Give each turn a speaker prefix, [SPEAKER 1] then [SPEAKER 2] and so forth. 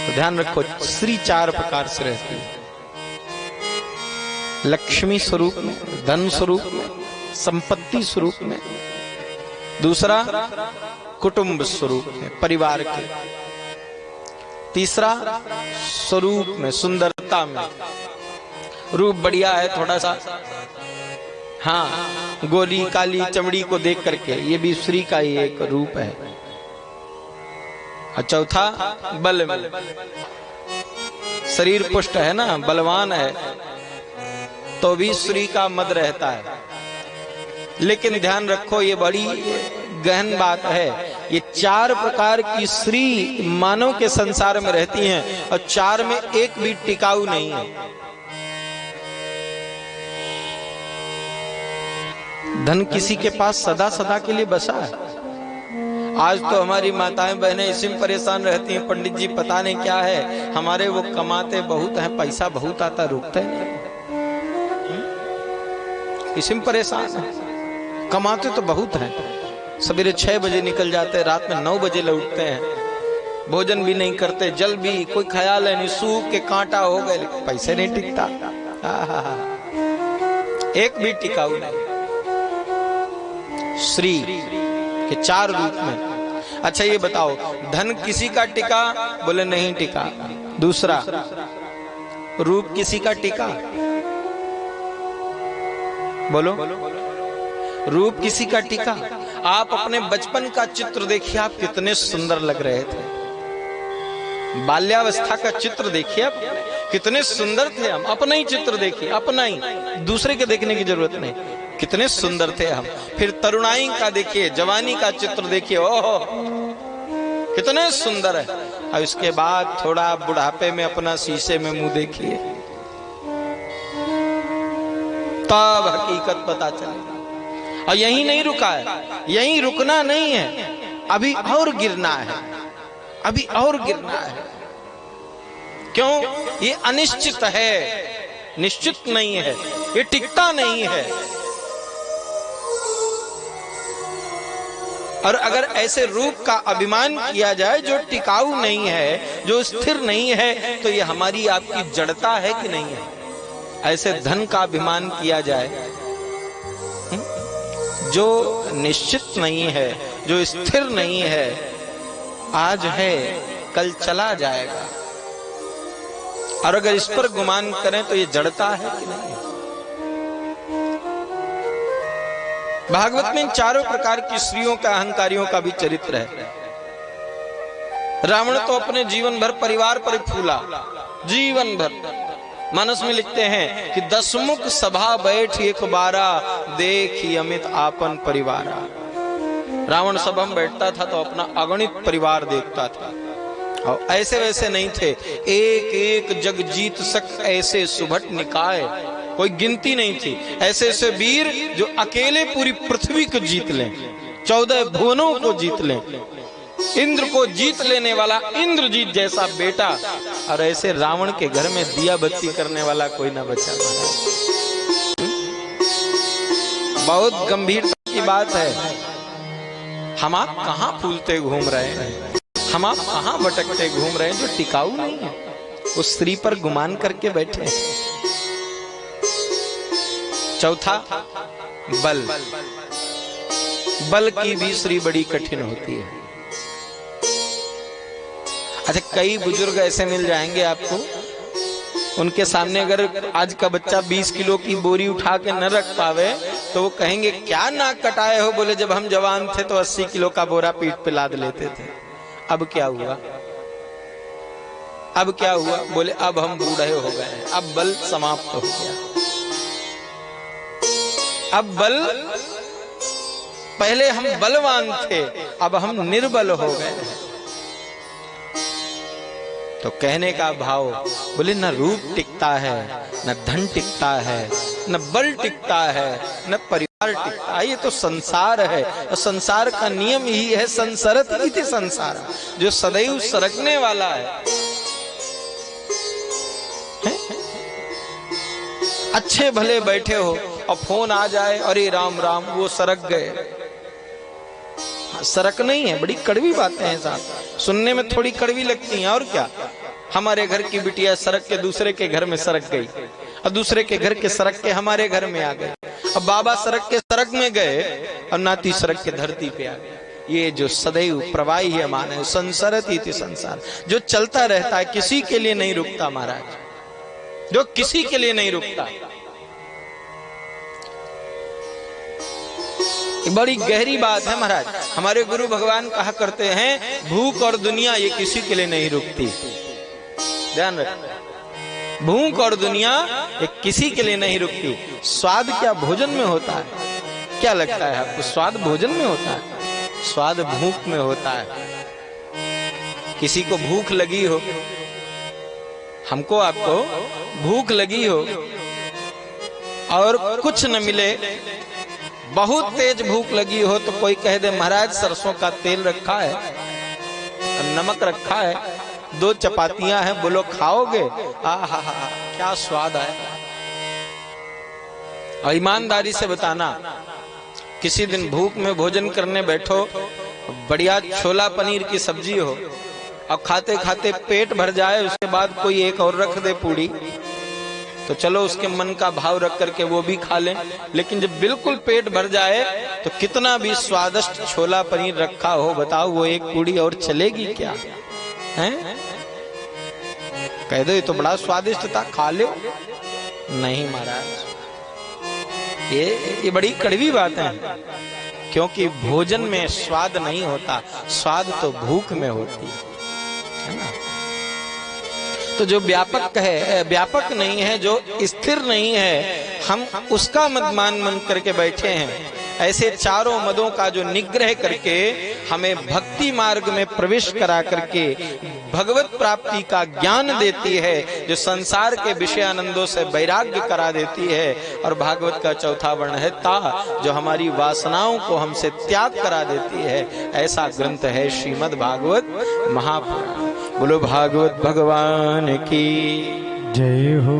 [SPEAKER 1] तो ध्यान रखो, श्री 4 प्रकार से रहती है। लक्ष्मी स्वरूप में, धन स्वरूप में, संपत्ति स्वरूप में, दूसरा कुटुंब स्वरूप में, परिवार के, तीसरा स्वरूप में, सुंदरता में, रूप बढ़िया है थोड़ा सा, हाँ गोरी काली चमड़ी को देख करके, ये भी स्त्री का ही एक रूप है। और चौथा बल में, शरीर पुष्ट है ना, बलवान है, तो भी स्त्री का मद रहता है। लेकिन ध्यान रखो, ये बड़ी गहन बात है, ये 4 प्रकार की स्त्री मानव के संसार में रहती हैं और 4 में एक भी टिकाऊ नहीं है। धन किसी के पास सदा सदा के लिए बसा है। आज तो हमारी माताएं बहनें इसी में परेशान रहती हैं, पंडित जी पता नहीं क्या है, हमारे वो कमाते बहुत हैं, पैसा बहुत आता, रुकते नहीं, इसी में परेशान है। कमाते तो बहुत हैं, सवेरे 6 बजे निकल जाते हैं, रात में 9 बजे लौटते हैं, भोजन भी नहीं करते, जल भी कोई ख्याल है नहीं, सूख के कांटा हो गए, पैसे नहीं टिकता, एक भी टिकाऊ नहीं। श्री के 4 रूप में। अच्छा ये बताओ, धन किसी का टिका? बोले नहीं टिका। दूसरा, रूप किसी का टिका? बोलो, रूप किसी का टिका? आप अपने बचपन का चित्र देखिए, आप कितने सुंदर लग रहे थे। बाल्यावस्था का चित्र देखिए आप, कितने सुंदर थे हम। अपना ही चित्र देखिए, अपना ही, दूसरे के देखने की जरूरत नहीं, कितने सुंदर थे हम। फिर तरुणाई का देखिए, जवानी का चित्र देखिए, ओहो कितने सुंदर है। और इसके बाद थोड़ा बुढ़ापे में अपना शीशे में मुंह देखिए, तब हकीकत पता चलेगा। और यही नहीं रुका है, यही रुकना नहीं है, अभी और गिरना है, अभी और गिरना है। क्यों? ये अनिश्चित है, निश्चित नहीं है, ये टिकता नहीं है। और अगर ऐसे रूप का अभिमान किया जाए जो टिकाऊ नहीं है, जो स्थिर नहीं है, तो ये हमारी आपकी जड़ता है कि नहीं है? ऐसे धन का अभिमान किया जाए जो निश्चित नहीं है, जो स्थिर नहीं है, आज है कल चला जाएगा। और अगर इस पर गुमान करें तो ये जड़ता है कि नहीं? भागवत में इन 4 प्रकार की स्त्रियों का, अहंकारियों का भी चरित्र है। रावण तो अपने जीवन भर परिवार पर फूला, जीवन भर। मानस में लिखते हैं कि 10 मुख सभा बैठ एक बारा, देखी अमित आपन परिवारा। रावण सभा में बैठता था तो अपना अगणित परिवार देखता था, और ऐसे वैसे नहीं थे। एक एक जग जीत सक ऐसे सुभट निकाय, कोई गिनती नहीं थी। ऐसे ऐसे वीर जो अकेले पूरी पृथ्वी को जीत लें, 14 भुवनों को जीत लें, इंद्र को जीत लेने वाला इंद्रजीत जैसा बेटा। और ऐसे रावण के घर में दिया बत्ती करने वाला कोई ना बचा। बहुत गंभीरता की बात है। हम आप कहां फूलते घूम रहे हैं, हम आप कहां भटकते घूम रहे हैं, जो टिकाऊ नहीं है, उस स्त्री पर गुमान करके बैठे हैं। चौथा, बल। बल की भी स्त्री बड़ी कठिन होती है। अच्छा, कई बुजुर्ग ऐसे मिल जाएंगे आपको, उनके सामने अगर आज का बच्चा 20 किलो की बोरी उठा के न रख पावे तो वो कहेंगे क्या नाक कटाए हो। बोले जब हम जवान थे तो 80 किलो का बोरा पीठ पे लाद लेते थे। अब क्या हुआ? अब क्या हुआ? बोले अब हम बूढ़े हो गए हैं, अब बल समाप्त हो गया। अब बल, पहले हम बलवान थे, अब हम निर्बल हो गए। तो कहने का भाव, बोले न रूप टिकता है, न धन टिकता है, न बल टिकता है, न परिवार टिकता है। ये तो संसार है, और संसार का नियम ही है संसरत इति संसार, जो सदैव सरकने वाला है। अच्छे भले बैठे हो और फोन आ जाए, अरे राम राम, वो सरक गए। सरक नहीं है, बड़ी कड़वी बातें हैं साहब, सुनने में थोड़ी कड़वी लगती हैं, और क्या। हमारे घर की बिटिया सड़क के दूसरे के घर में सरक गई और दूसरे के घर के सड़क के हमारे घर में आ गए। अब बाबा सड़क के सड़क में गए और नाती सड़क के धरती पे आ गए। ये जो सदैव प्रवाही मान है, संसरति इति संसार, जो चलता रहता है, किसी के लिए नहीं रुकता महाराज, जो किसी के लिए नहीं रुकता। बड़ी गहरी बात है महाराज। हमारे गुरु भगवान कहा करते हैं, भूख और दुनिया ये किसी के लिए नहीं रुकती। ध्यान रखना, भूख और दुनिया ये किसी के लिए नहीं रुकती। स्वाद क्या भोजन में होता है? क्या लगता है आपको? स्वाद भोजन में होता है? स्वाद भूख में होता है। किसी को भूख लगी हो, हमको आपको भूख लगी हो और कुछ न मिले, बहुत तेज भूख लगी हो, तो कोई कह दे महाराज सरसों का तेल रखा है, नमक रखा है, 2 चपातियां हैं, बोलो खाओगे? आहा, क्या स्वाद है। और ईमानदारी से बताना, किसी दिन भूख में भोजन करने बैठो, बढ़िया छोला पनीर की सब्जी हो और खाते खाते पेट भर जाए, उसके बाद कोई एक और रख दे पूड़ी, तो चलो उसके मन का भाव रख करके वो भी खा लें। लेकिन जब बिल्कुल पेट भर जाए तो कितना भी स्वादिष्ट छोला पनीर रखा हो, बताओ वो एक पूड़ी और चलेगी क्या? हैं? कह दो ये तो बड़ा स्वादिष्ट था, खा लो। नहीं महाराज, ये बड़ी कड़वी बात है, क्योंकि भोजन में स्वाद नहीं होता, स्वाद तो भूख में होती है ना। तो जो व्यापक है, व्यापक नहीं है, जो स्थिर नहीं है, हम उसका मद मान करके बैठे हैं। ऐसे चारों मदों का जो निग्रह करके हमें भक्ति मार्ग में प्रवेश करा करके भगवत प्राप्ति का ज्ञान देती है, जो संसार के विषय आनंदों से वैराग्य करा देती है। और भागवत का चौथा वर्ण है ता, जो हमारी वासनाओं को हमसे त्याग करा देती है। ऐसा ग्रंथ है श्रीमद् भागवत महापुराण। बोलो भागवत भगवान की जय हो।